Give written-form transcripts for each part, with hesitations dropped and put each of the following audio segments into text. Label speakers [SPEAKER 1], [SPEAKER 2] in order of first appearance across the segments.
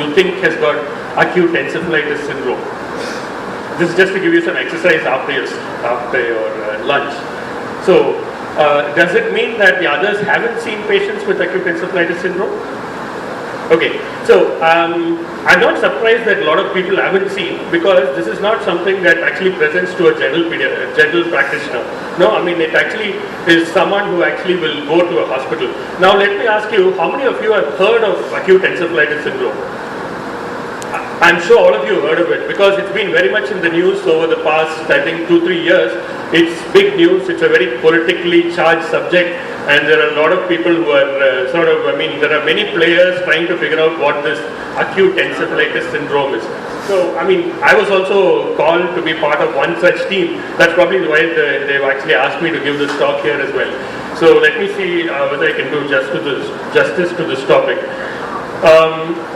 [SPEAKER 1] you think has got acute encephalitis syndrome? This is just to give you some exercise after your lunch. So, does it mean that the others haven't seen patients with acute encephalitis syndrome? Okay, so I'm not surprised that a lot of people haven't seen, because this is not something that actually presents to a general practitioner. No, I mean, it actually is someone who actually will go to a hospital. Now let me ask you, how many of you have heard of acute encephalitis syndrome? I'm sure all of you have heard of it, because it's been very much in the news over the past, I think, 2-3 years. It's big news, it's a very politically charged subject, and there are a lot of people who are there are many players trying to figure out what this acute encephalitis syndrome is. So, I mean, I was also called to be part of one such team. That's probably why they've actually asked me to give this talk here as well. So let me see whether I can do justice to this topic.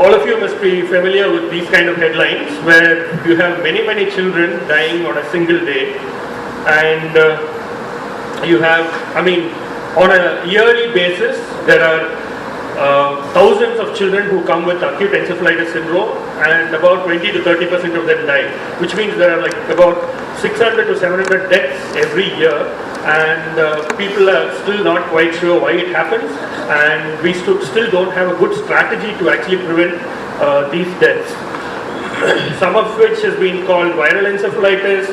[SPEAKER 1] All of you must be familiar with these kind of headlines, where you have many children dying on a single day, and you have, I mean, on a yearly basis, there are thousands of children who come with acute encephalitis syndrome, and about 20 to 30% of them die, which means there are like about 600 to 700 deaths every year, and people are still not quite sure why it happens, and we still don't have a good strategy to actually prevent these deaths. Some of which has been called viral encephalitis,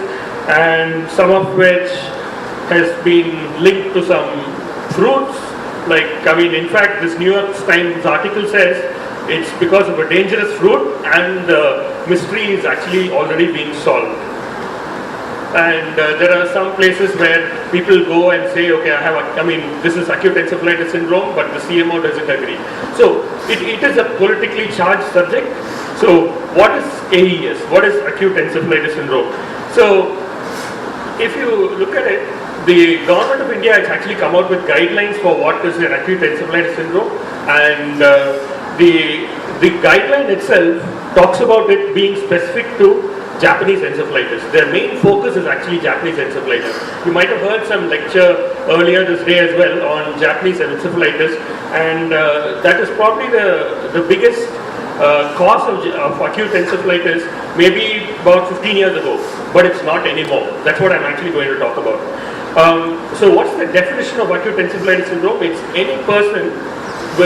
[SPEAKER 1] and some of which has been linked to some fruits. Like, I mean, in fact, this New York Times article says it's because of a dangerous fruit, and the mystery is actually already being solved. And there are some places where people go and say, okay, this is acute encephalitis syndrome, but the CMO doesn't agree. So it is a politically charged subject. So what is AES? What is acute encephalitis syndrome? So if you look at it, the government of India has actually come out with guidelines for what is an acute encephalitis syndrome, and the guideline itself talks about it being specific to Japanese encephalitis. Their main focus is actually Japanese encephalitis. You might have heard some lecture earlier this day as well on Japanese encephalitis, and that is probably the biggest cause of acute encephalitis, maybe about 15 years ago, but it's not anymore. That's what I'm actually going to talk about. So what's the definition of acute encephalitis syndrome? It's any person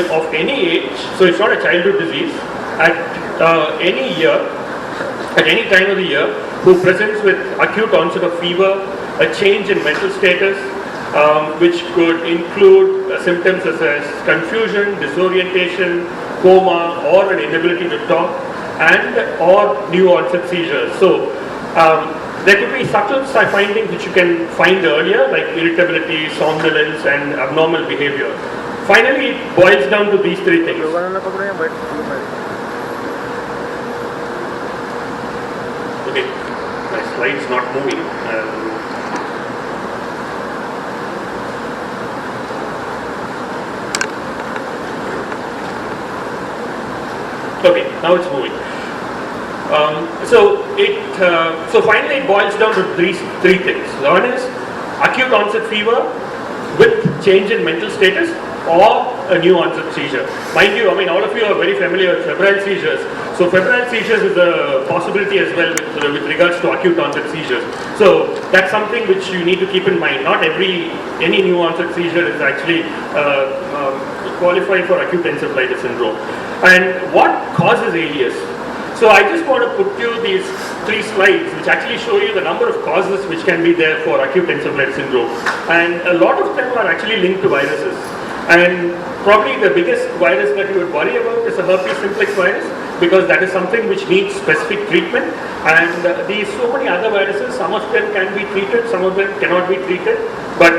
[SPEAKER 1] of any age, so it's not a childhood disease, at any year, at any time of the year, who presents with acute onset of fever, a change in mental status, which could include symptoms such as confusion, disorientation, coma, or an inability to talk, or new onset seizures. So there could be subtle findings which you can find earlier, like irritability, somnolence, and abnormal behavior. Finally, it boils down to these three things. Okay, my slide's not moving. Okay, now it's moving. So finally it boils down to three things. One is acute onset fever with change in mental status, or a new onset seizure. Mind you, I mean, all of you are very familiar with febrile seizures. So febrile seizures is a possibility as well with regards to acute onset seizures. So that's something which you need to keep in mind. Not any new onset seizure is actually qualified for acute encephalitis syndrome. And what causes AES? So I just want to put you these three slides which actually show you the number of causes which can be there for acute encephalitis syndrome. And a lot of them are actually linked to viruses. And probably the biggest virus that you would worry about is the herpes simplex virus, because that is something which needs specific treatment. And these so many other viruses, some of them can be treated, some of them cannot be treated. But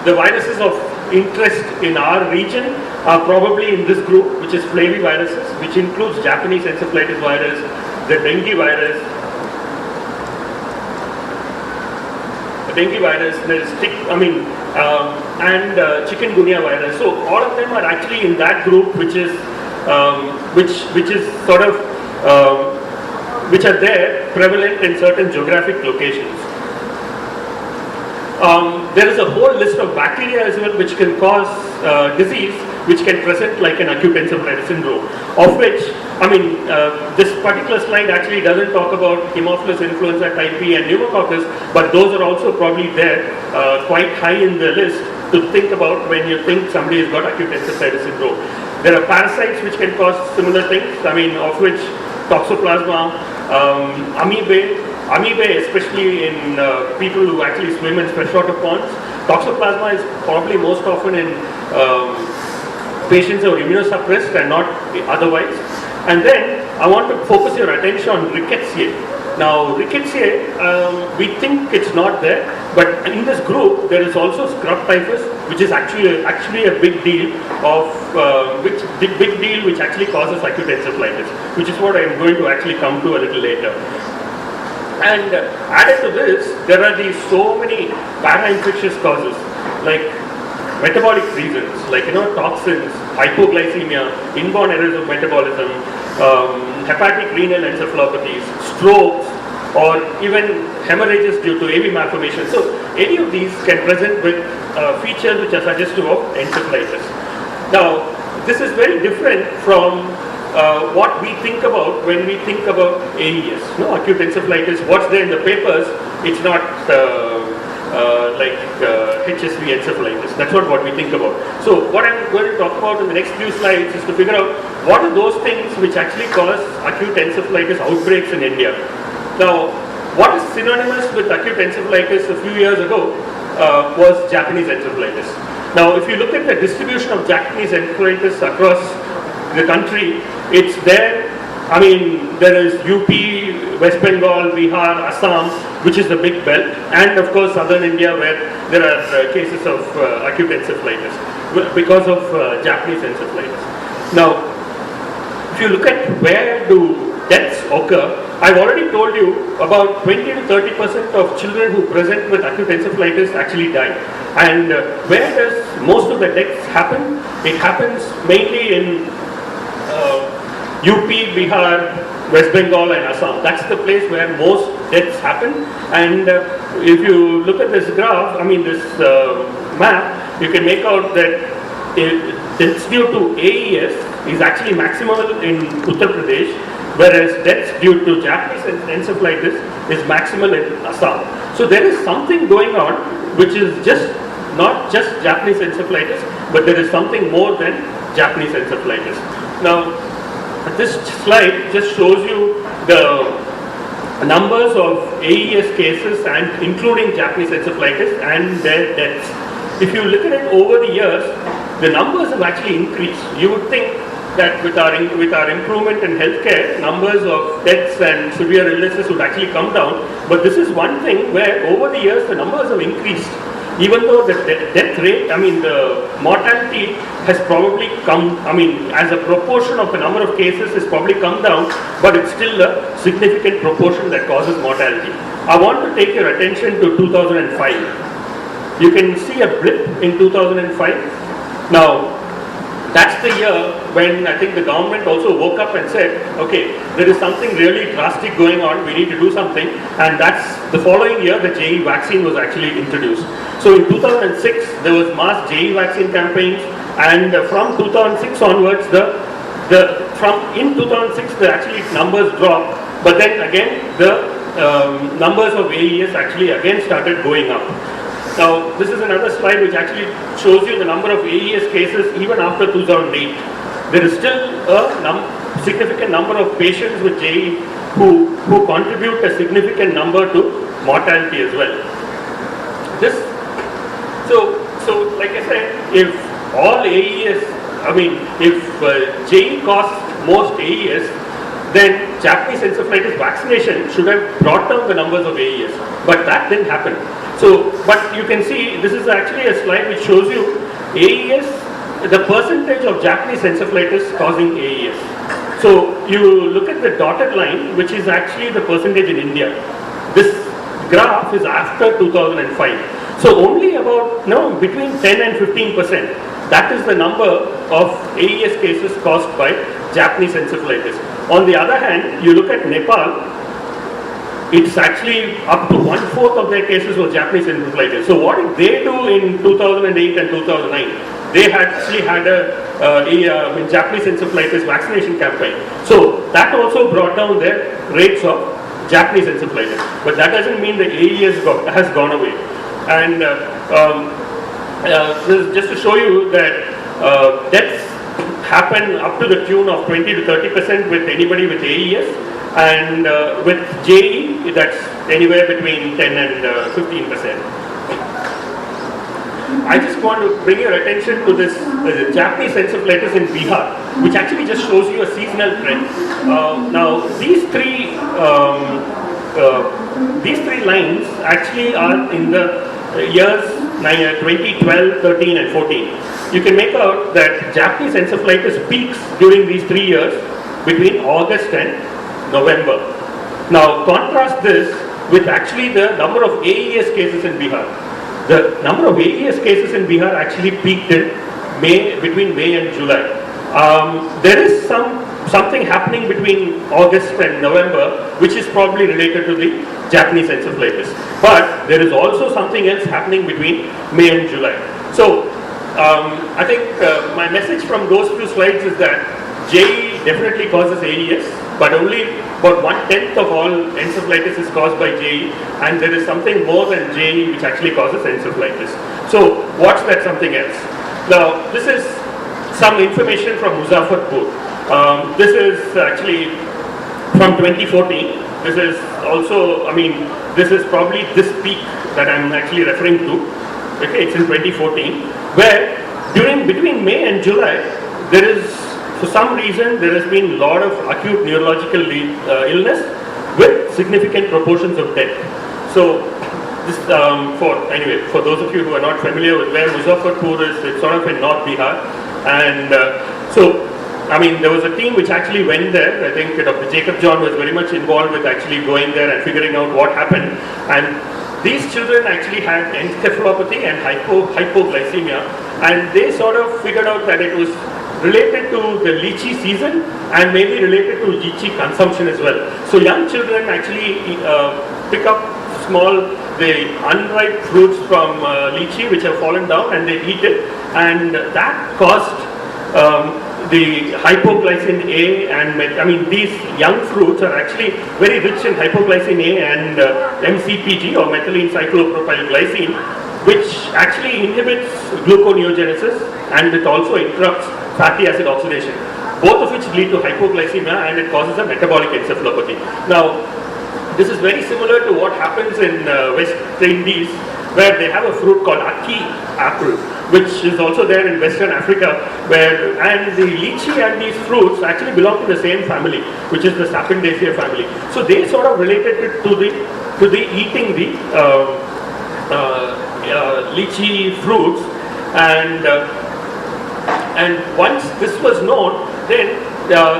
[SPEAKER 1] the viruses of interest in our region are probably in this group, which is flaviviruses, which includes Japanese encephalitis virus, the dengue virus, there's and chikungunya virus. So all of them are actually in that group, which is sort of which are there prevalent in certain geographic locations. there is a whole list of bacteria as well which can cause disease, which can present like an acute encephalitis syndrome, of which, I mean, this particular slide actually doesn't talk about Haemophilus influenza type B and pneumococcus, but those are also probably there, quite high in the list to think about when you think somebody has got acute encephalitis syndrome. There are parasites which can cause similar things, I mean, of which Toxoplasma, amoebae, especially in people who actually swim in freshwater ponds. Toxoplasma is probably most often in patients who are immunosuppressed and not otherwise. And then I want to focus your attention on Rickettsia. Now, Rickettsia, we think it's not there, but in this group there is also scrub typhus, which is actually a big deal of which actually causes acute encephalitis, which is what I am going to actually come to a little later. And added to this, there are these so many para-infectious causes, like metabolic reasons, like toxins, hypoglycemia, inborn errors of metabolism, hepatic renal encephalopathies, strokes, or even hemorrhages due to AV malformation. So any of these can present with features which are suggestive of encephalitis. Now, this is very different from what we think about when we think about AES, acute encephalitis. What's there in the papers, it's not like HSV encephalitis. That's not what we think about. So what I'm going to talk about in the next few slides is to figure out what are those things which actually cause acute encephalitis outbreaks in India. Now, what is synonymous with acute encephalitis a few years ago was Japanese encephalitis. Now, if you look at the distribution of Japanese encephalitis across the country, it's there. I mean, there is UP, West Bengal, Bihar, Assam, which is the big belt, and of course southern India, where there are cases of acute encephalitis because of Japanese encephalitis. Now, if you look at where do deaths occur, I've already told you about 20 to 30% of children who present with acute encephalitis actually die. And where does most of the deaths happen? It happens mainly in UP, Bihar, West Bengal and Assam. That's the place where most deaths happen. And if you look at this graph, I mean this map, you can make out that deaths due to AES is actually maximal in Uttar Pradesh, whereas deaths due to Japanese encephalitis is maximal in Assam. So there is something going on which is not just Japanese encephalitis, but there is something more than Japanese encephalitis. Now, this slide just shows you the numbers of AES cases and including Japanese encephalitis and their deaths. If you look at it over the years, the numbers have actually increased. You would think that with our improvement in healthcare, numbers of deaths and severe illnesses would actually come down. But this is one thing where over the years the numbers have increased. Even though the death rate, I mean the mortality has probably come, I mean as a proportion of the number of cases has probably come down, but it's still a significant proportion that causes mortality. I want to take your attention to 2005. You can see a blip in 2005. Now, that's the year when I think the government also woke up and said, okay, there is something really drastic going on, we need to do something, and that's the following year the JE vaccine was actually introduced. So in 2006, there was mass JE vaccine campaigns, and from 2006 onwards, in 2006 the actually numbers dropped, but then again the numbers of AES actually again started going up. Now, this is another slide which actually shows you the number of AES cases even after 2008. There is still a significant number of patients with JE who contribute a significant number to mortality as well. So like I said, if all AES, I mean, if JE caused most AES, then Japanese encephalitis vaccination should have brought down the numbers of AES, but that didn't happen. So, but you can see, this is actually a slide which shows you AES, the percentage of Japanese encephalitis causing AES. So, you look at the dotted line, which is actually the percentage in India. This graph is after 2005. So, only about, between 10 and 15%. That is the number of AES cases caused by Japanese encephalitis. On the other hand, you look at Nepal, it's actually up to 1/4 of their cases was Japanese encephalitis. So what did they do in 2008 and 2009? They actually had a Japanese encephalitis vaccination campaign. So that also brought down their rates of Japanese encephalitis. But that doesn't mean the AES has gone away. And just to show you that deaths happen up to the tune of 20 to 30% with anybody with AES, and with JE that's anywhere between 10 and 15%. I just want to bring your attention to this Japanese encephalitis in Bihar, which actually just shows you a seasonal trend. Now these three lines actually are in the years 2012, 13 and 14. You can make out that Japanese encephalitis peaks during these 3 years between August and November. Now contrast this with actually the number of AES cases in Bihar. The number of AES cases in Bihar actually peaked in between May and July. There is something happening between August and November which is probably related to the Japanese encephalitis. But there is also something else happening between May and July. So I think my message from those two slides is that JE definitely causes AES, but only about 1/10 of all encephalitis is caused by JE, and there is something more than JE which actually causes encephalitis. So what's that something else? Now this is some information from Muzaffarpur. This is actually from 2014. This is also, this is probably this peak that I'm actually referring to. Okay, it's in 2014, where between May and July, there is, for some reason, there has been a lot of acute neurological illness with significant proportions of death. So, this, for those of you who are not familiar with where Muzaffarpur is, it's sort of in North Bihar, and there was a team which actually went there. I think Dr. Jacob John was very much involved with actually going there and figuring out what happened. And these children actually had encephalopathy and hypoglycemia, and they sort of figured out that it was related to the lychee season and maybe related to lychee consumption as well. So young children actually pick up the unripe fruits from lychee which have fallen down, and they eat it, and that caused the hypoglycin A, and these young fruits are actually very rich in hypoglycin A and MCPG, or methylene cyclopropylglycine, which actually inhibits gluconeogenesis, and it also interrupts fatty acid oxidation, both of which lead to hypoglycemia, and it causes a metabolic encephalopathy. Now this is very similar to what happens in West Indies, where they have a fruit called Acute apple, which is also there in Western Africa, and the lychee and these fruits actually belong to the same family, which is the Sapindaceae family. So they sort of related it to the eating the lychee fruits, and once this was known, then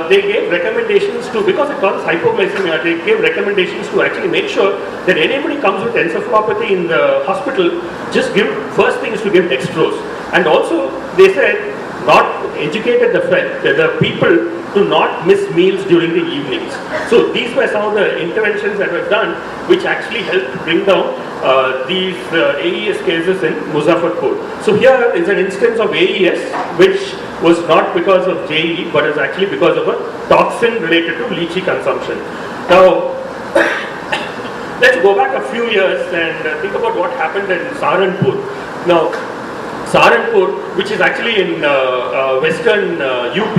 [SPEAKER 1] they gave recommendations to, because it causes hypoglycemia, they gave recommendations to actually make sure that anybody comes with encephalopathy in the hospital, just first thing is to give dextrose. And also they said, educated the people to not miss meals during the evenings. So these were some of the interventions that were done, which actually helped bring down these AES cases in Muzaffarpur. So here is an instance of AES, which was not because of JE, but is actually because of a toxin related to lychee consumption. Now, let's go back a few years and think about what happened in Saharanpur. Now, Saharanpur, which is actually in western UP,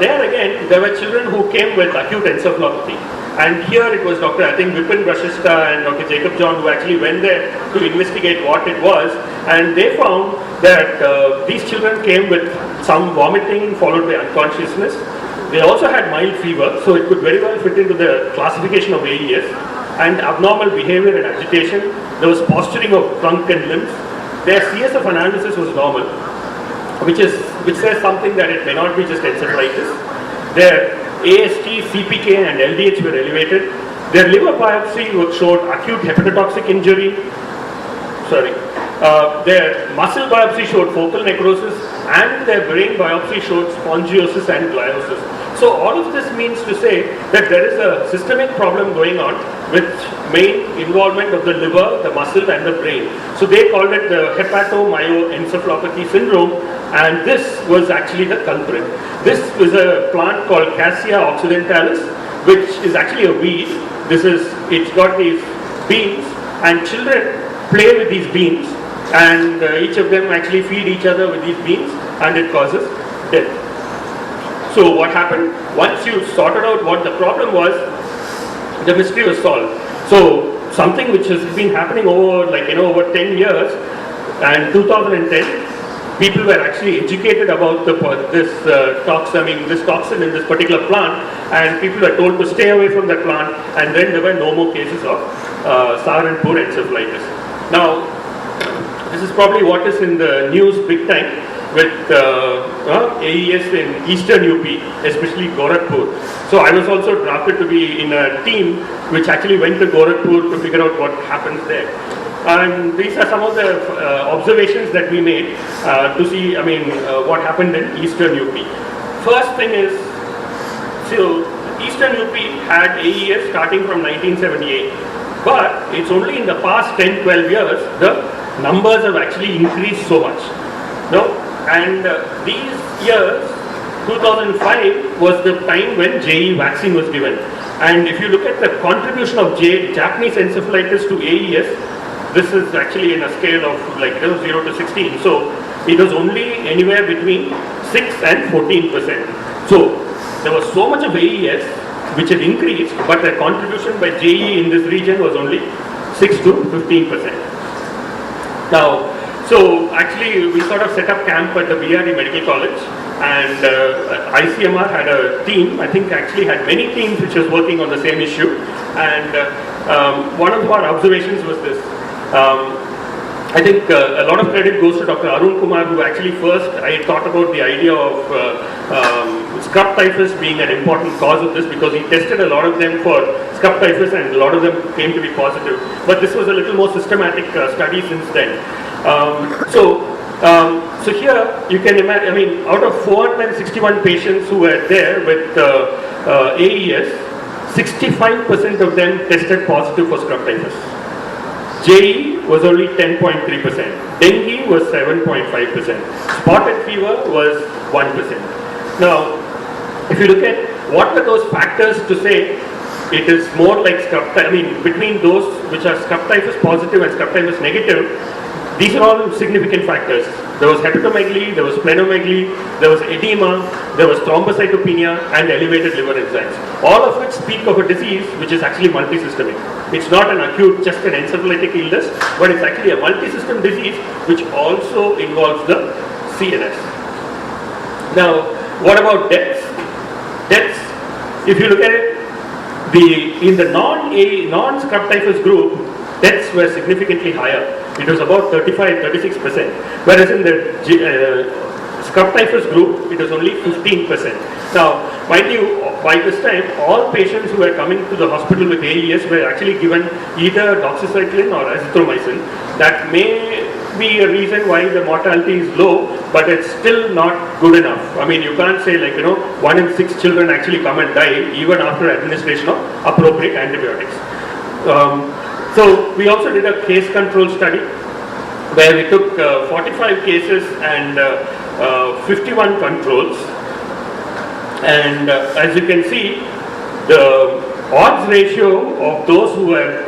[SPEAKER 1] there again, there were children who came with acute encephalopathy. And here it was Dr. Vipin Brashista and Dr. Jacob John who actually went there to investigate what it was, and they found that these children came with some vomiting followed by unconsciousness. They also had mild fever, so it could very well fit into the classification of AES, and abnormal behavior and agitation. There was posturing of trunk and limbs. Their CSF analysis was normal, which says something that it may not be just encephalitis. Their AST, CPK and LDH were elevated. Their liver biopsy showed acute hepatotoxic injury. Their muscle biopsy showed focal necrosis, and their brain biopsy showed spongiosis and gliosis. So all of this means to say that there is a systemic problem going on with main involvement of the liver, the muscle and the brain. So they called it the hepatomyoencephalopathy syndrome, and this was actually the culprit. This was a plant called Cassia occidentalis, which is actually a weed. It's got these beans, and children play with these beans, and each of them actually feed each other with these beans, and it causes death. So what happened? Once you sorted out what the problem was, the mystery was solved. So something which has been happening over over 10 years, and 2010, people were actually educated about this toxin in this particular plant, and people were told to stay away from that plant, and then there were no more cases of Saharanpur encephalitis. Now, this is probably what is in the news big time with AES in Eastern UP, especially Gorakhpur. So I was also drafted to be in a team which actually went to Gorakhpur to figure out what happens there. And these are some of the observations that we made to see, what happened in Eastern UP. First thing is, so Eastern UP had AES starting from 1978, but it's only in the past 10-12 years the numbers have actually increased so much. No? And these years, 2005 was the time when JE vaccine was given. And if you look at the contribution of Japanese encephalitis to AES, this is actually in a scale of 0 to 16. So it was only anywhere between 6 and 14%. So there was so much of AES which had increased, but the contribution by JE in this region was only 6 to 15%. Now, so actually we sort of set up camp at the Bihar Medical College, and ICMR had a team, I think actually had many teams which was working on the same issue, and one of our observations was this. I think a lot of credit goes to Dr. Arun Kumar, who actually I thought about the idea of scrub typhus being an important cause of this, because he tested a lot of them for scrub typhus and a lot of them came to be positive. But this was a little more systematic study since then. So here you can imagine, out of 461 patients who were there with AES, 65% of them tested positive for scrub typhus. JE was only 10.3%, dengue was 7.5%, spotted fever was 1%. Now, if you look at what were those factors to say it is more like between those which are scrub typhus positive and scrub typhus negative, these are all significant factors. There was hepatomegaly, there was splenomegaly, there was edema, there was thrombocytopenia and elevated liver enzymes. All of which speak of a disease which is actually multisystemic. It's not an acute, just an encephalitic illness, but it's actually a multisystem disease which also involves the CNS. Now, what about deaths? Deaths, if you look at it, in the non-scrub typhus group, deaths were significantly higher. It was about 35-36%, whereas in the scrub typhus group, it was only 15%. Now, mind you, by this time, all patients who were coming to the hospital with AES were actually given either doxycycline or azithromycin. That may be a reason why the mortality is low, but it's still not good enough. You can't say 1 in 6 children actually come and die even after administration of appropriate antibiotics. So we also did a case control study where we took 45 cases and 51 controls, and as you can see, the odds ratio of those who were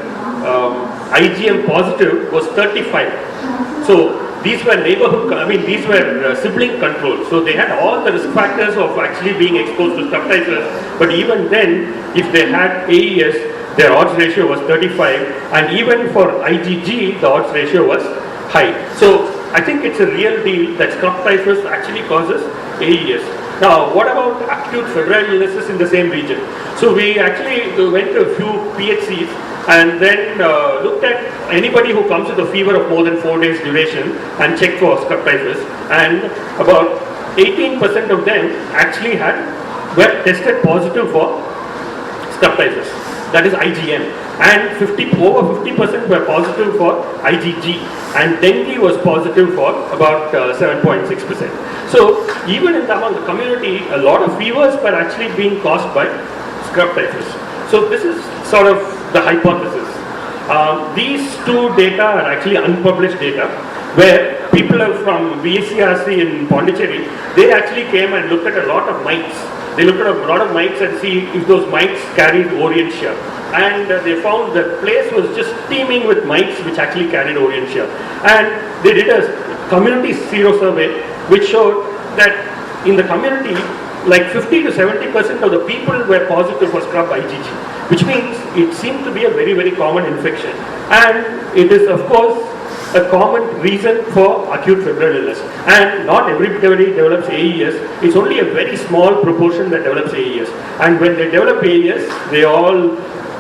[SPEAKER 1] IgM positive was 35. So these were these were sibling controls. So they had all the risk factors of actually being exposed to scrub typhus, but even then, if they had AES, their odds ratio was 35, and even for IgG, the odds ratio was high. So I think it's a real deal that scrub typhus actually causes AES. Now, what about acute febrile illnesses in the same region? So we actually went to a few PHCs and then looked at anybody who comes with a fever of more than 4 days duration and checked for scrub typhus, and about 18% of them actually were tested positive for scrub typhus. That is IgM. and over 50% were positive for IgG, and dengue was positive for about 7.6%. So even among the community, a lot of fevers were actually being caused by scrub typhus. So this is sort of the hypothesis. These two data are actually unpublished data, where people from VCRC in Pondicherry, they actually came and looked at a lot of mites. They looked at a lot of mites and see if those mites carried Orientia. And they found the place was just teeming with mites which actually carried Orientia. And they did a community sero survey which showed that in the community, like 50 to 70% of the people were positive for scrub IgG, which means it seemed to be a very, very common infection. And it is, of course, a common reason for acute febrile illness. And not everybody develops AES. It's only a very small proportion that develops AES. And when they develop AES, they all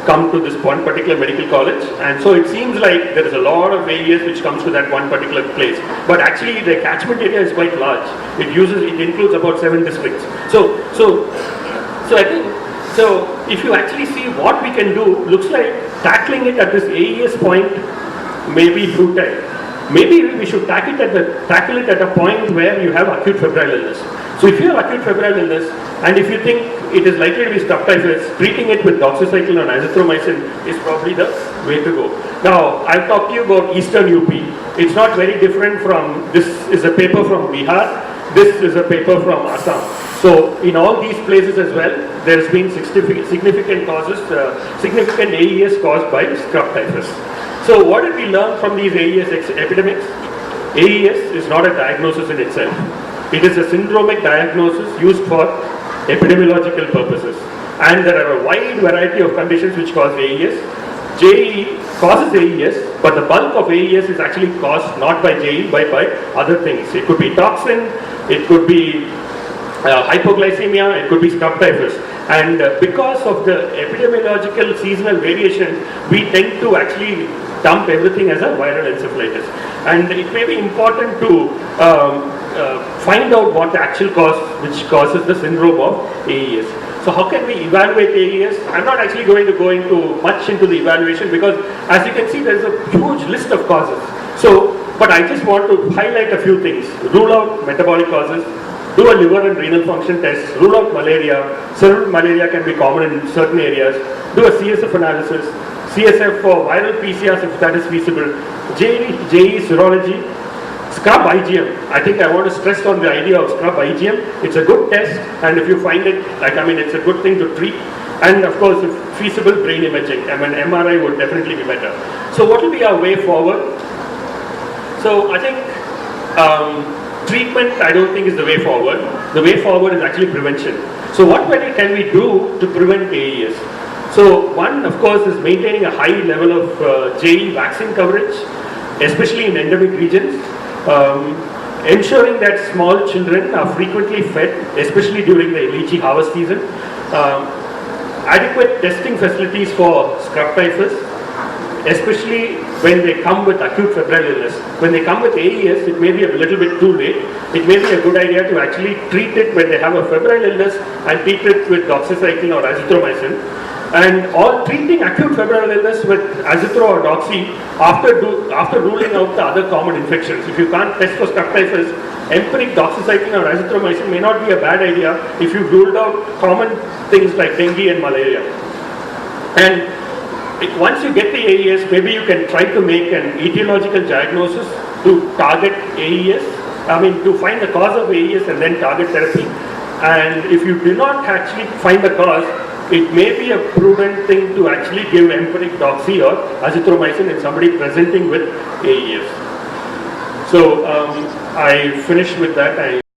[SPEAKER 1] come to this one particular medical college, and so it seems like there is a lot of AES which comes to that one particular place. But actually the catchment area is quite large. It includes about 7 districts. So I think, if you actually see what we can do, looks like tackling it at this AES point may be futile. Maybe we should tackle it at a point where you have acute febrile illness. So if you have acute febrile illness, and if you think it is likely to be scrub typhus, treating it with doxycycline or azithromycin is probably the way to go. Now, I've talked to you about Eastern UP. It's not very different from, this is a paper from Bihar, this is a paper from Assam. So in all these places as well, there's been significant causes, significant AES caused by scrub typhus. So what did we learn from these AES epidemics? AES is not a diagnosis in itself. It is a syndromic diagnosis used for epidemiological purposes. And there are a wide variety of conditions which cause AES. JE causes AES, but the bulk of AES is actually caused not by JE, but by other things. It could be toxin, it could be hypoglycemia, it could be scrub typhus. And because of the epidemiological seasonal variation, we tend to actually dump everything as a viral encephalitis. And it may be important to find out what the actual cause which causes the syndrome of AES. So how can we evaluate AES? I'm not actually going to go into much into the evaluation because as you can see there is a huge list of causes. But I just want to highlight a few things. Rule out metabolic causes, do a liver and renal function test, rule out malaria. Cerebral malaria can be common in certain areas. Do a CSF analysis, CSF for viral PCRs if that is feasible, JE serology, scrub IgM. I think I want to stress on the idea of scrub IgM. It's a good test, and if you find it, it's a good thing to treat. And of course, if feasible, brain imaging. MRI would definitely be better. So what will be our way forward? So I think treatment, I don't think is the way forward. The way forward is actually prevention. So what can we do to prevent AES? So one, of course, is maintaining a high level of JE vaccine coverage, especially in endemic regions. Ensuring that small children are frequently fed, especially during the lychee harvest season. Adequate testing facilities for scrub typhus, especially when they come with acute febrile illness. When they come with AES, it may be a little bit too late. It may be a good idea to actually treat it when they have a febrile illness and treat it with doxycycline or azithromycin. And all treating acute febrile illness with azithro or doxy after ruling out the other common infections. If you can't test for scrub typhus, empiric doxycycline or azithromycin may not be a bad idea if you've ruled out common things like dengue and malaria. And once you get the AES, maybe you can try to make an etiological diagnosis to target AES, to find the cause of AES and then target therapy. And if you do not actually find the cause, it may be a prudent thing to actually give empiric doxy or azithromycin in somebody presenting with AES. So I finished with that.